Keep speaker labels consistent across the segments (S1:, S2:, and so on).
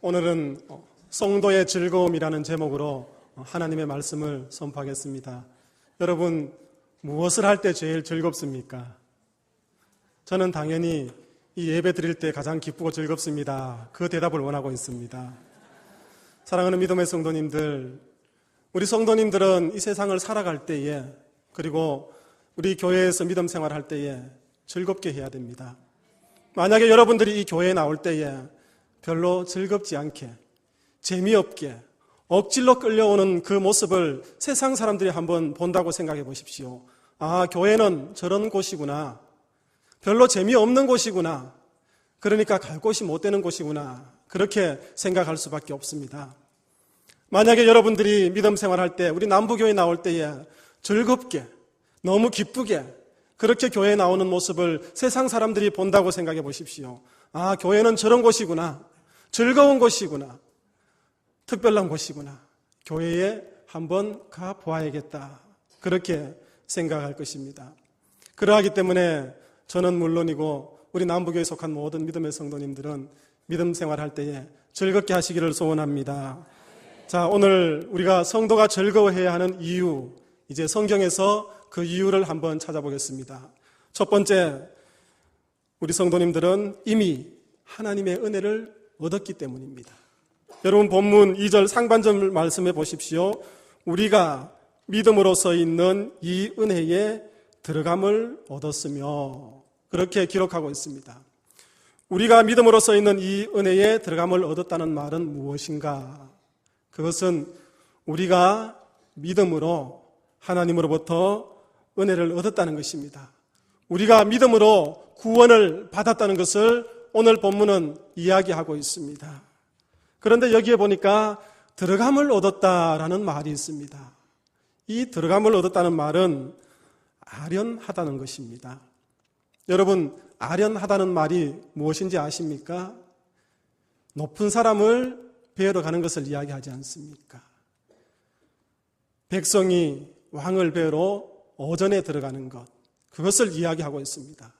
S1: 오늘은 성도의 즐거움이라는 제목으로 하나님의 말씀을 선포하겠습니다. 여러분, 무엇을 할 때 제일 즐겁습니까? 저는 당연히 이 예배 드릴 때 가장 기쁘고 즐겁습니다. 그 대답을 원하고 있습니다. 사랑하는 믿음의 성도님들, 우리 성도님들은 이 세상을 살아갈 때에, 그리고 우리 교회에서 믿음 생활할 때에 즐겁게 해야 됩니다. 만약에 여러분들이 이 교회에 나올 때에 별로 즐겁지 않게, 재미없게, 억지로 끌려오는 그 모습을 세상 사람들이 한번 본다고 생각해 보십시오. 아, 교회는 저런 곳이구나. 별로 재미없는 곳이구나. 그러니까 갈 곳이 못 되는 곳이구나. 그렇게 생각할 수밖에 없습니다. 만약에 여러분들이 믿음 생활할 때, 우리 남부교회 나올 때에 즐겁게, 너무 기쁘게 그렇게 교회에 나오는 모습을 세상 사람들이 본다고 생각해 보십시오. 아, 교회는 저런 곳이구나. 즐거운 곳이구나. 특별한 곳이구나. 교회에 한번 가보아야겠다. 그렇게 생각할 것입니다. 그러하기 때문에 저는 물론이고 우리 남부교회에 속한 모든 믿음의 성도님들은 믿음 생활할 때에 즐겁게 하시기를 소원합니다. 자, 오늘 우리가 성도가 즐거워해야 하는 이유, 이제 성경에서 그 이유를 한번 찾아보겠습니다. 첫 번째, 우리 성도님들은 이미 하나님의 은혜를 얻었기 때문입니다. 여러분, 본문 2절 상반절 말씀해 보십시오. 우리가 믿음으로써 있는 이 은혜에 들어감을 얻었으며, 그렇게 기록하고 있습니다. 우리가 믿음으로써 있는 이 은혜에 들어감을 얻었다는 말은 무엇인가? 그것은 우리가 믿음으로 하나님으로부터 은혜를 얻었다는 것입니다. 우리가 믿음으로 구원을 받았다는 것을 오늘 본문은 이야기하고 있습니다. 그런데 여기에 보니까 들어감을 얻었다라는 말이 있습니다. 이 들어감을 얻었다는 말은 아련하다는 것입니다. 여러분, 아련하다는 말이 무엇인지 아십니까? 높은 사람을 뵈러 가는 것을 이야기하지 않습니까? 백성이 왕을 뵈러 오전에 들어가는 것, 그것을 이야기하고 있습니다.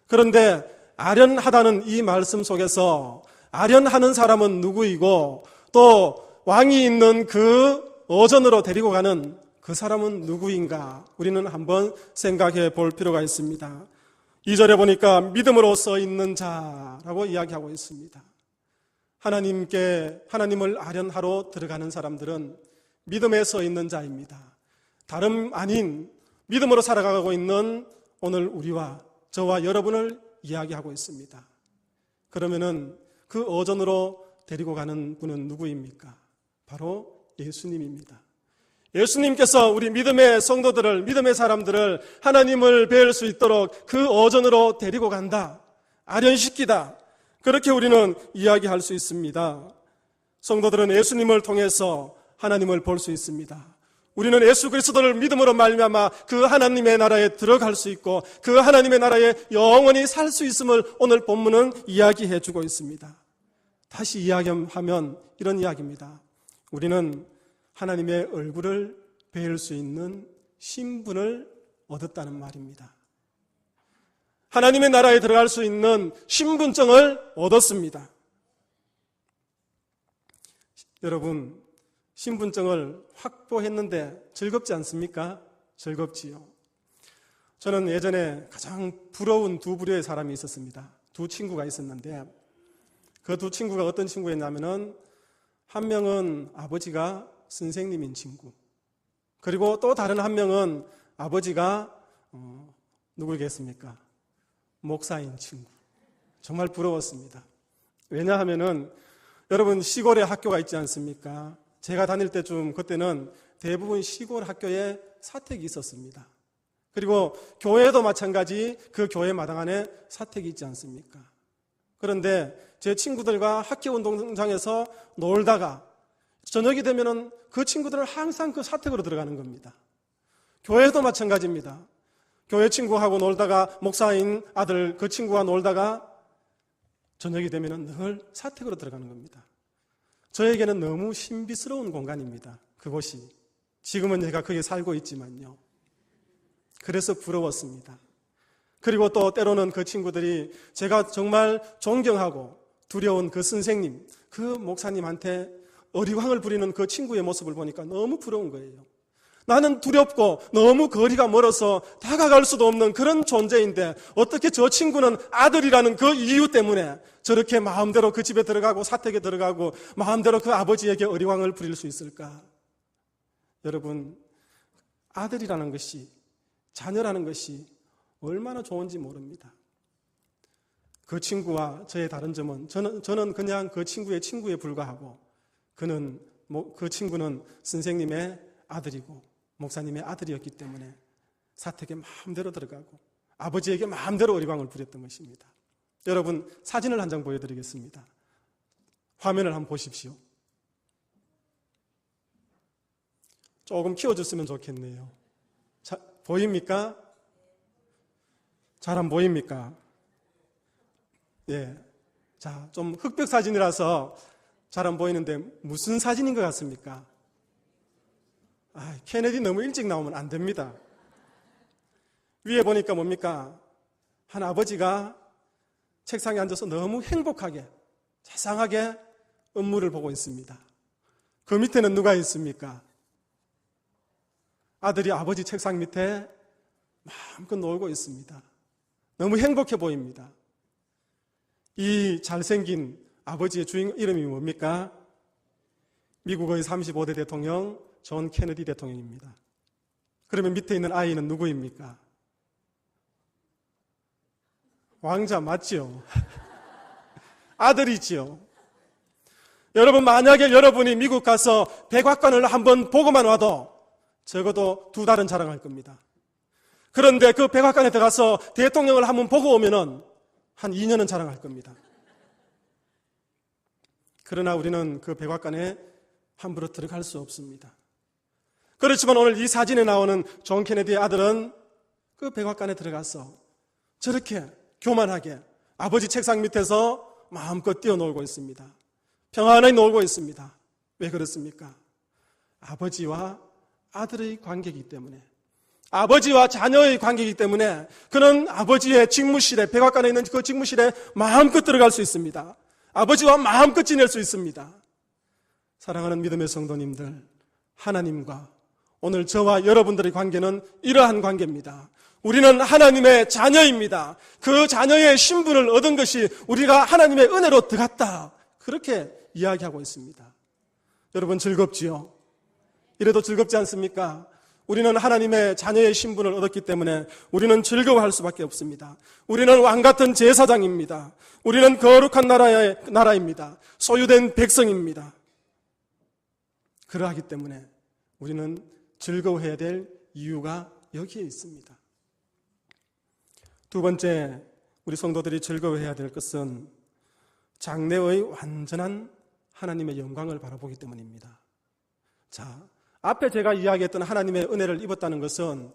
S1: 그런데 아련하다는 이 말씀 속에서 아련하는 사람은 누구이고 또 왕이 있는 그 오전으로 데리고 가는 그 사람은 누구인가? 우리는 한번 생각해 볼 필요가 있습니다. 2절에 보니까 믿음으로 써 있는 자라고 이야기하고 있습니다. 하나님을 아련하러 들어가는 사람들은 믿음에 써 있는 자입니다. 다름 아닌 믿음으로 살아가고 있는 오늘 우리와 저와 여러분을 이야기하고 있습니다. 그러면은 그 오전으로 데리고 가는 분은 누구입니까? 바로 예수님입니다. 예수님께서 우리 믿음의 성도들을, 믿음의 사람들을 하나님을 뵐 수 있도록 그 오전으로 데리고 간다. 아련시키다. 그렇게 우리는 이야기할 수 있습니다. 성도들은 예수님을 통해서 하나님을 볼 수 있습니다. 우리는 예수 그리스도를 믿음으로 말미암아 그 하나님의 나라에 들어갈 수 있고 그 하나님의 나라에 영원히 살 수 있음을 오늘 본문은 이야기해 주고 있습니다. 다시 이야기하면 이런 이야기입니다. 우리는 하나님의 얼굴을 뵐 수 있는 신분을 얻었다는 말입니다. 하나님의 나라에 들어갈 수 있는 신분증을 얻었습니다. 여러분, 신분증을 확보했는데 즐겁지 않습니까? 즐겁지요. 저는 예전에 가장 부러운 두 부류의 사람이 있었습니다. 두 친구가 있었는데 그 두 친구가 어떤 친구였냐면은 한 명은 아버지가 선생님인 친구, 그리고 또 다른 한 명은 아버지가 누구겠습니까? 목사인 친구. 정말 부러웠습니다. 왜냐하면은 여러분, 시골에 학교가 있지 않습니까? 제가 다닐 때쯤 그때는 대부분 시골 학교에 사택이 있었습니다. 그리고 교회도 마찬가지 그 교회 마당 안에 사택이 있지 않습니까? 그런데 제 친구들과 학교 운동장에서 놀다가 저녁이 되면은 그 친구들은 항상 그 사택으로 들어가는 겁니다. 교회도 마찬가지입니다. 교회 친구하고 놀다가 목사인 아들 그 친구와 놀다가 저녁이 되면은 늘 사택으로 들어가는 겁니다. 저에게는 너무 신비스러운 공간입니다. 그곳이. 지금은 제가 거기에 살고 있지만요. 그래서 부러웠습니다. 그리고 또 때로는 그 친구들이 제가 정말 존경하고 두려운 그 선생님, 그 목사님한테 어리광을 부리는 그 친구의 모습을 보니까 너무 부러운 거예요. 나는 두렵고 너무 거리가 멀어서 다가갈 수도 없는 그런 존재인데 어떻게 저 친구는 아들이라는 그 이유 때문에 저렇게 마음대로 그 집에 들어가고 사택에 들어가고 마음대로 그 아버지에게 어리광을 부릴 수 있을까? 여러분, 아들이라는 것이, 자녀라는 것이 얼마나 좋은지 모릅니다. 그 친구와 저의 다른 점은 저는 그냥 그 친구의 친구에 불과하고 그 친구는 선생님의 아들이고 목사님의 아들이었기 때문에 사택에 마음대로 들어가고 아버지에게 마음대로 어리광을 부렸던 것입니다. 여러분, 사진을 한 장 보여드리겠습니다. 화면을 한번 보십시오. 조금 키워줬으면 좋겠네요. 자, 보입니까? 잘 안 보입니까? 예. 자, 좀 흑백 사진이라서 잘 안 보이는데 무슨 사진인 것 같습니까? 케네디 너무 일찍 나오면 안 됩니다. 위에 보니까 뭡니까? 한 아버지가 책상에 앉아서 너무 행복하게, 자상하게 업무를 보고 있습니다. 그 밑에는 누가 있습니까? 아들이 아버지 책상 밑에 마음껏 놀고 있습니다. 너무 행복해 보입니다. 이 잘생긴 아버지의 주인공 이름이 뭡니까? 미국의 35대 대통령 존 케네디 대통령입니다. 그러면 밑에 있는 아이는 누구입니까? 왕자 맞지요? 아들이지요. 여러분, 만약에 여러분이 미국 가서 백악관을 한번 보고만 와도 적어도 2달은 자랑할 겁니다. 그런데 그 백악관에 들어가서 대통령을 한번 보고 오면은 한 2년은 자랑할 겁니다. 그러나 우리는 그 백악관에 함부로 들어갈 수 없습니다. 그렇지만 오늘 이 사진에 나오는 존 케네디의 아들은 그 백악관에 들어가서 저렇게 교만하게 아버지 책상 밑에서 마음껏 뛰어놀고 있습니다. 평안하게 놀고 있습니다. 왜 그렇습니까? 아버지와 아들의 관계이기 때문에, 아버지와 자녀의 관계이기 때문에 그는 아버지의 직무실에, 백악관에 있는 그 직무실에 마음껏 들어갈 수 있습니다. 아버지와 마음껏 지낼 수 있습니다. 사랑하는 믿음의 성도님들, 하나님과 오늘 저와 여러분들의 관계는 이러한 관계입니다. 우리는 하나님의 자녀입니다. 그 자녀의 신분을 얻은 것이 우리가 하나님의 은혜로 들어갔다, 그렇게 이야기하고 있습니다. 여러분, 즐겁지요? 이래도 즐겁지 않습니까? 우리는 하나님의 자녀의 신분을 얻었기 때문에 우리는 즐거워할 수밖에 없습니다. 우리는 왕같은 제사장입니다. 우리는 거룩한 나라입니다. 소유된 백성입니다. 그러하기 때문에 우리는 즐거워해야 될 이유가 여기에 있습니다. 두 번째, 우리 성도들이 즐거워해야 될 것은 장래의 완전한 하나님의 영광을 바라보기 때문입니다. 자, 앞에 제가 이야기했던 하나님의 은혜를 입었다는 것은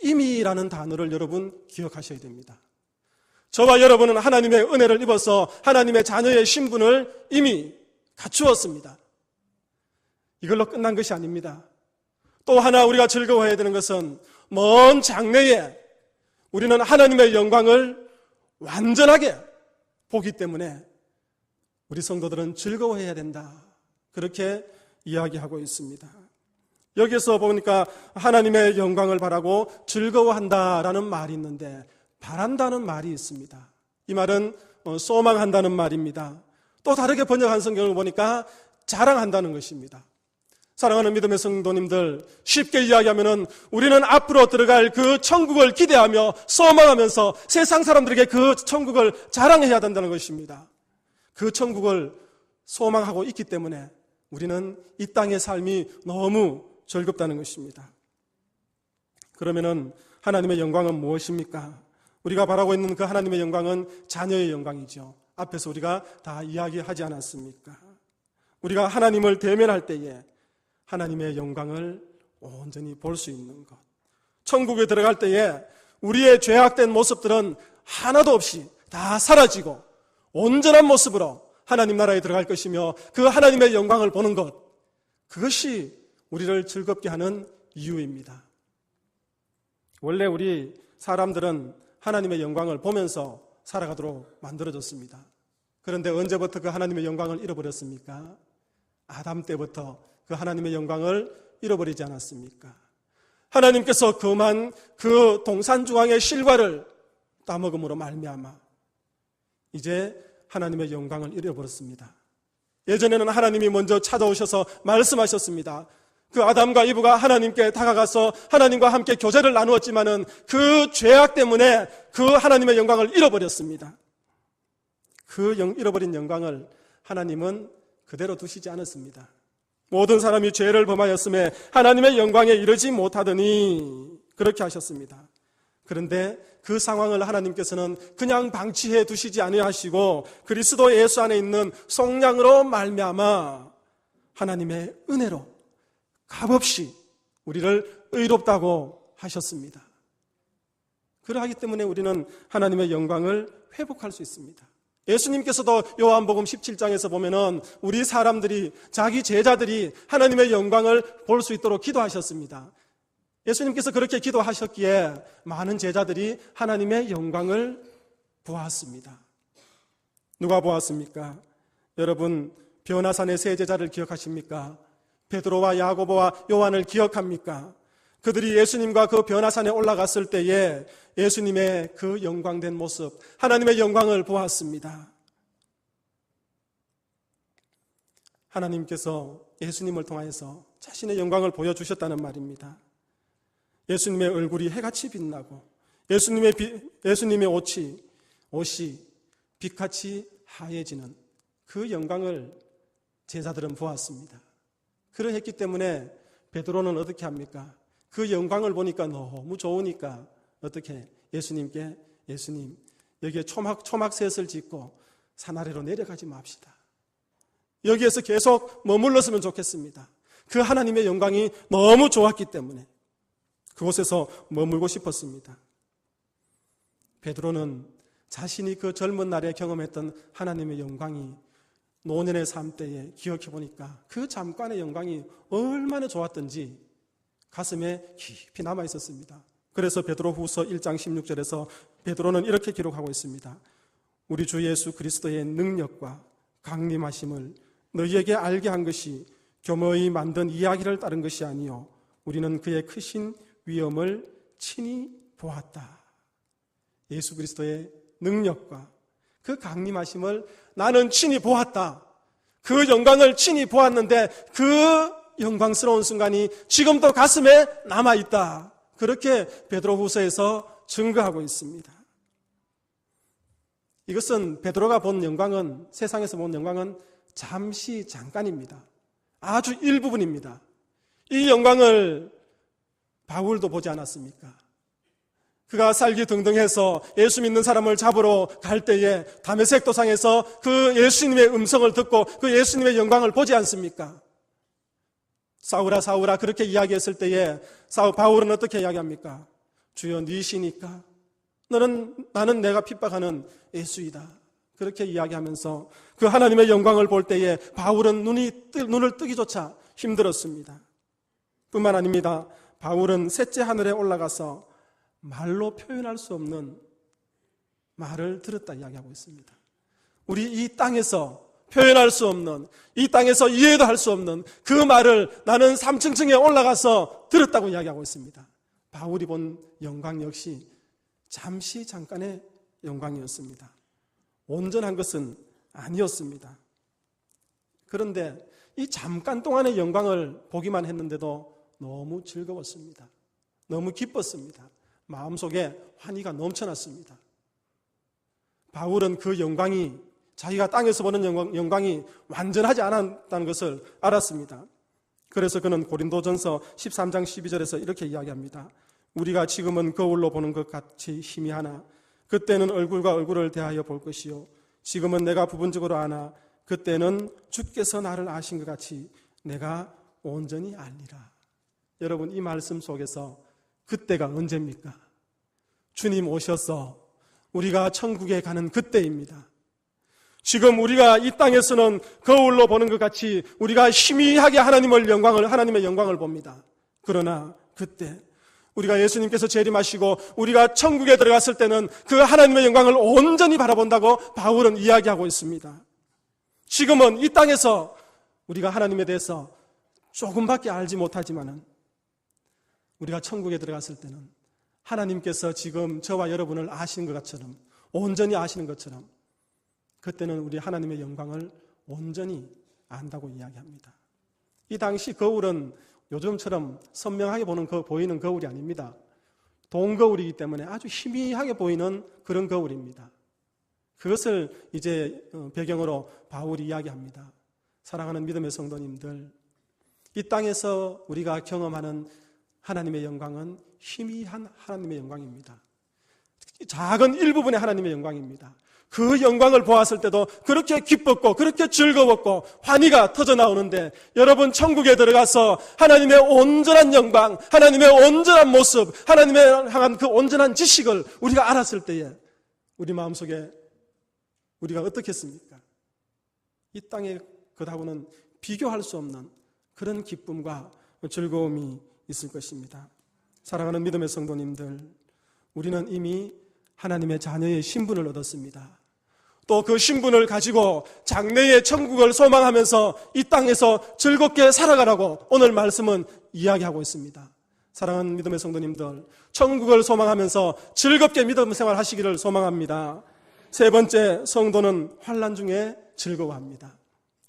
S1: 이미라는 단어를 여러분 기억하셔야 됩니다. 저와 여러분은 하나님의 은혜를 입어서 하나님의 자녀의 신분을 이미 갖추었습니다. 이걸로 끝난 것이 아닙니다. 또 하나 우리가 즐거워해야 되는 것은 먼 장래에 우리는 하나님의 영광을 완전하게 보기 때문에 우리 성도들은 즐거워해야 된다, 그렇게 이야기하고 있습니다. 여기서 보니까 하나님의 영광을 바라고 즐거워한다라는 말이 있는데 바란다는 말이 있습니다. 이 말은 소망한다는 말입니다. 또 다르게 번역한 성경을 보니까 자랑한다는 것입니다. 사랑하는 믿음의 성도님들, 쉽게 이야기하면 우리는 앞으로 들어갈 그 천국을 기대하며 소망하면서 세상 사람들에게 그 천국을 자랑해야 된다는 것입니다. 그 천국을 소망하고 있기 때문에 우리는 이 땅의 삶이 너무 즐겁다는 것입니다. 그러면은 하나님의 영광은 무엇입니까? 우리가 바라고 있는 그 하나님의 영광은 자녀의 영광이죠. 앞에서 우리가 다 이야기하지 않았습니까? 우리가 하나님을 대면할 때에 하나님의 영광을 온전히 볼 수 있는 것. 천국에 들어갈 때에 우리의 죄악된 모습들은 하나도 없이 다 사라지고 온전한 모습으로 하나님 나라에 들어갈 것이며 그 하나님의 영광을 보는 것, 그것이 우리를 즐겁게 하는 이유입니다. 원래 우리 사람들은 하나님의 영광을 보면서 살아가도록 만들어졌습니다. 그런데 언제부터 그 하나님의 영광을 잃어버렸습니까? 아담 때부터 그 하나님의 영광을 잃어버리지 않았습니까? 하나님께서 그만 그 동산중앙의 실과를 따먹음으로 말미암아 이제 하나님의 영광을 잃어버렸습니다. 예전에는 하나님이 먼저 찾아오셔서 말씀하셨습니다. 그 아담과 이브가 하나님께 다가가서 하나님과 함께 교제를 나누었지만은 그 죄악 때문에 그 하나님의 영광을 잃어버렸습니다. 그 잃어버린 영광을 하나님은 그대로 두시지 않았습니다. 모든 사람이 죄를 범하였음에 하나님의 영광에 이르지 못하더니 그렇게 하셨습니다. 그런데 그 상황을 하나님께서는 그냥 방치해 두시지 아니하시고 그리스도 예수 안에 있는 속량으로 말미암아 하나님의 은혜로 값없이 우리를 의롭다고 하셨습니다. 그러하기 때문에 우리는 하나님의 영광을 회복할 수 있습니다. 예수님께서도 요한복음 17장에서 보면은 우리 사람들이 자기 제자들이 하나님의 영광을 볼 수 있도록 기도하셨습니다. 예수님께서 그렇게 기도하셨기에 많은 제자들이 하나님의 영광을 보았습니다. 누가 보았습니까? 여러분 변화산의 세 제자를 기억하십니까? 베드로와 야고보와 요한을 기억합니까? 그들이 예수님과 그 변화산에 올라갔을 때에 예수님의 그 영광된 모습, 하나님의 영광을 보았습니다. 하나님께서 예수님을 통하여서 자신의 영광을 보여주셨다는 말입니다. 예수님의 얼굴이 해같이 빛나고 예수님의 옷이 빛같이 하얘지는 그 영광을 제자들은 보았습니다. 그러했기 때문에 베드로는 어떻게 합니까? 그 영광을 보니까 너무 좋으니까 어떻게 예수님께 예수님 여기에 초막셋을 짓고 산 아래로 내려가지 맙시다. 여기에서 계속 머물렀으면 좋겠습니다. 그 하나님의 영광이 너무 좋았기 때문에 그곳에서 머물고 싶었습니다. 베드로는 자신이 그 젊은 날에 경험했던 하나님의 영광이 노년의 삶 때에 기억해 보니까 그 잠깐의 영광이 얼마나 좋았던지 가슴에 깊이 남아 있었습니다. 그래서 베드로후서 1장 16절에서 베드로는 이렇게 기록하고 있습니다. 우리 주 예수 그리스도의 능력과 강림하심을 너희에게 알게 한 것이 교묘히 만든 이야기를 따른 것이 아니요 우리는 그의 크신 위엄을 친히 보았다. 예수 그리스도의 능력과 그 강림하심을 나는 친히 보았다. 그 영광을 친히 보았는데 그 영광스러운 순간이 지금도 가슴에 남아있다. 그렇게 베드로후서에서 증거하고 있습니다. 이것은 베드로가 본 영광은 세상에서 본 영광은 잠깐입니다. 아주 일부분입니다. 이 영광을 바울도 보지 않았습니까? 그가 살기등등해서 예수 믿는 사람을 잡으러 갈 때에 다메섹 도상에서 그 예수님의 음성을 듣고 그 예수님의 영광을 보지 않습니까? 사울아 사울아 그렇게 이야기했을 때에 바울은 어떻게 이야기합니까? 주여 니시니까 나는 내가 핍박하는 예수이다. 그렇게 이야기하면서 그 하나님의 영광을 볼 때에 바울은 눈을 뜨기조차 힘들었습니다. 뿐만 아닙니다. 바울은 셋째 하늘에 올라가서 말로 표현할 수 없는 말을 들었다 이야기하고 있습니다. 우리 이 땅에서 표현할 수 없는, 이 땅에서 이해도 할 수 없는 그 말을 나는 3층층에 올라가서 들었다고 이야기하고 있습니다. 바울이 본 영광 역시 잠깐의 영광이었습니다. 온전한 것은 아니었습니다. 그런데 이 잠깐 동안의 영광을 보기만 했는데도 너무 즐거웠습니다. 너무 기뻤습니다. 마음속에 환희가 넘쳐났습니다. 바울은 그 영광이 자기가 땅에서 보는 영광이 완전하지 않았다는 것을 알았습니다. 그래서 그는 고린도전서 13장 12절에서 이렇게 이야기합니다. 우리가 지금은 거울로 보는 것 같이 희미하나 그때는 얼굴과 얼굴을 대하여 볼 것이요 지금은 내가 부분적으로 아나 그때는 주께서 나를 아신 것 같이 내가 온전히 알리라. 여러분 이 말씀 속에서 그때가 언제입니까? 주님 오셔서 우리가 천국에 가는 그때입니다. 지금 우리가 이 땅에서는 거울로 보는 것 같이 우리가 희미하게 하나님의 영광을 봅니다. 그러나 그때 우리가 예수님께서 재림하시고 우리가 천국에 들어갔을 때는 그 하나님의 영광을 온전히 바라본다고 바울은 이야기하고 있습니다. 지금은 이 땅에서 우리가 하나님에 대해서 조금밖에 알지 못하지만은 우리가 천국에 들어갔을 때는 하나님께서 지금 저와 여러분을 아시는 것처럼, 온전히 아시는 것처럼, 그때는 우리 하나님의 영광을 온전히 안다고 이야기합니다. 이 당시 거울은 요즘처럼 선명하게 보이는 거울이 아닙니다. 동거울이기 때문에 아주 희미하게 보이는 그런 거울입니다. 그것을 이제 배경으로 바울이 이야기합니다. 사랑하는 믿음의 성도님들, 이 땅에서 우리가 경험하는 하나님의 영광은 희미한 하나님의 영광입니다. 작은 일부분의 하나님의 영광입니다. 그 영광을 보았을 때도 그렇게 기뻤고 그렇게 즐거웠고 환희가 터져 나오는데, 여러분 천국에 들어가서 하나님의 온전한 영광, 하나님의 온전한 모습, 하나님의 향한 그 온전한 지식을 우리가 알았을 때에 우리 마음속에 우리가 어떻겠습니까? 이 땅의 것하고는 비교할 수 없는 그런 기쁨과 즐거움이 있을 것입니다. 사랑하는 믿음의 성도님들, 우리는 이미 하나님의 자녀의 신분을 얻었습니다. 또 그 신분을 가지고 장래의 천국을 소망하면서 이 땅에서 즐겁게 살아가라고 오늘 말씀은 이야기하고 있습니다. 사랑하는 믿음의 성도님들, 천국을 소망하면서 즐겁게 믿음 생활하시기를 소망합니다. 세 번째, 성도는 환난 중에 즐거워합니다.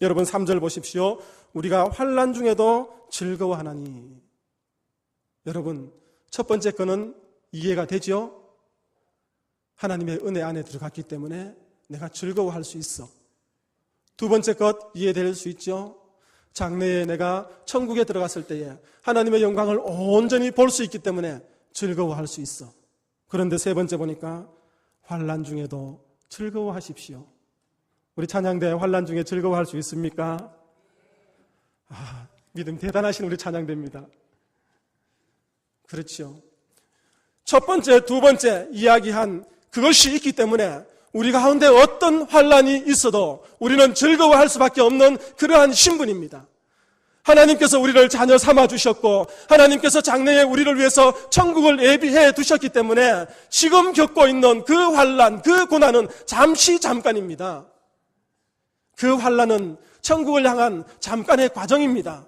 S1: 여러분 3절 보십시오. 우리가 환난 중에도 즐거워하나니. 여러분, 첫 번째 거는 이해가 되죠? 하나님의 은혜 안에 들어갔기 때문에 내가 즐거워할 수 있어. 두 번째 것 이해될 수 있죠? 장래에 내가 천국에 들어갔을 때에 하나님의 영광을 온전히 볼 수 있기 때문에 즐거워할 수 있어. 그런데 세 번째 보니까 환난 중에도 즐거워하십시오. 우리 찬양대 환난 중에 즐거워할 수 있습니까? 믿음 대단하신 우리 찬양대입니다. 그렇죠. 첫 번째, 두 번째 이야기한 그것이 있기 때문에 우리 가운데 어떤 환난이 있어도 우리는 즐거워할 수밖에 없는 그러한 신분입니다. 하나님께서 우리를 자녀 삼아 주셨고 하나님께서 장래에 우리를 위해서 천국을 예비해 두셨기 때문에 지금 겪고 있는 그 환난, 그 고난은 잠깐입니다. 그 환난은 천국을 향한 잠깐의 과정입니다.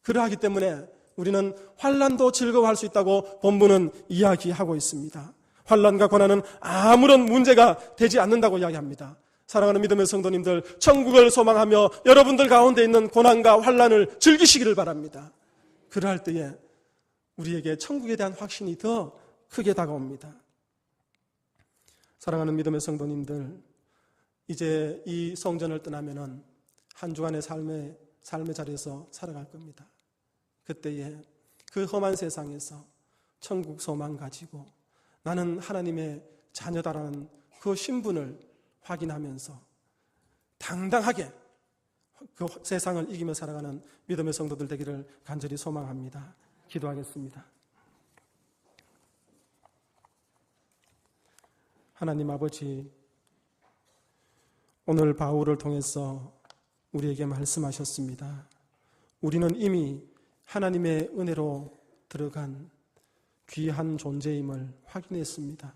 S1: 그러하기 때문에 우리는 환난도 즐거워할 수 있다고 본문은 이야기하고 있습니다. 환난과 고난은 아무런 문제가 되지 않는다고 이야기합니다. 사랑하는 믿음의 성도님들, 천국을 소망하며 여러분들 가운데 있는 고난과 환난을 즐기시기를 바랍니다. 그러할 때에 우리에게 천국에 대한 확신이 더 크게 다가옵니다. 사랑하는 믿음의 성도님들, 이제 이 성전을 떠나면은 한 주간의 삶의 자리에서 살아갈 겁니다. 그때에 그 험한 세상에서 천국 소망 가지고 나는 하나님의 자녀다라는 그 신분을 확인하면서 당당하게 그 세상을 이기며 살아가는 믿음의 성도들 되기를 간절히 소망합니다. 기도하겠습니다. 하나님 아버지, 오늘 바울을 통해서 우리에게 말씀하셨습니다. 우리는 이미 하나님의 은혜로 들어간 귀한 존재임을 확인했습니다.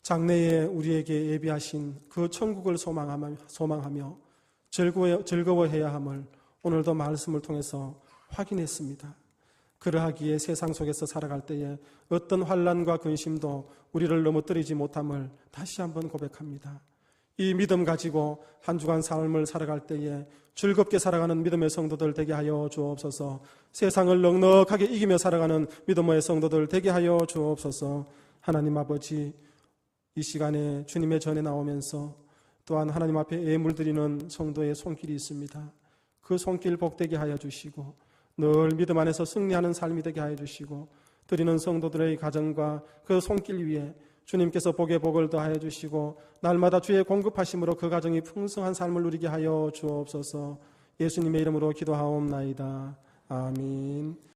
S1: 장래에 우리에게 예비하신 그 천국을 소망하며 즐거워해야 함을 오늘도 말씀을 통해서 확인했습니다. 그러하기에 세상 속에서 살아갈 때에 어떤 환난과 근심도 우리를 넘어뜨리지 못함을 다시 한번 고백합니다. 이 믿음 가지고 한 주간 삶을 살아갈 때에 즐겁게 살아가는 믿음의 성도들 되게 하여 주옵소서. 세상을 넉넉하게 이기며 살아가는 믿음의 성도들 되게 하여 주옵소서. 하나님 아버지, 이 시간에 주님의 전에 나오면서 또한 하나님 앞에 예물드리는 성도의 손길이 있습니다. 그 손길 복되게 하여 주시고 늘 믿음 안에서 승리하는 삶이 되게 하여 주시고 드리는 성도들의 가정과 그 손길 위에 주님께서 복에 복을 더하여 주시고 날마다 주의 공급하심으로 그 가정이 풍성한 삶을 누리게 하여 주옵소서. 예수님의 이름으로 기도하옵나이다. 아멘.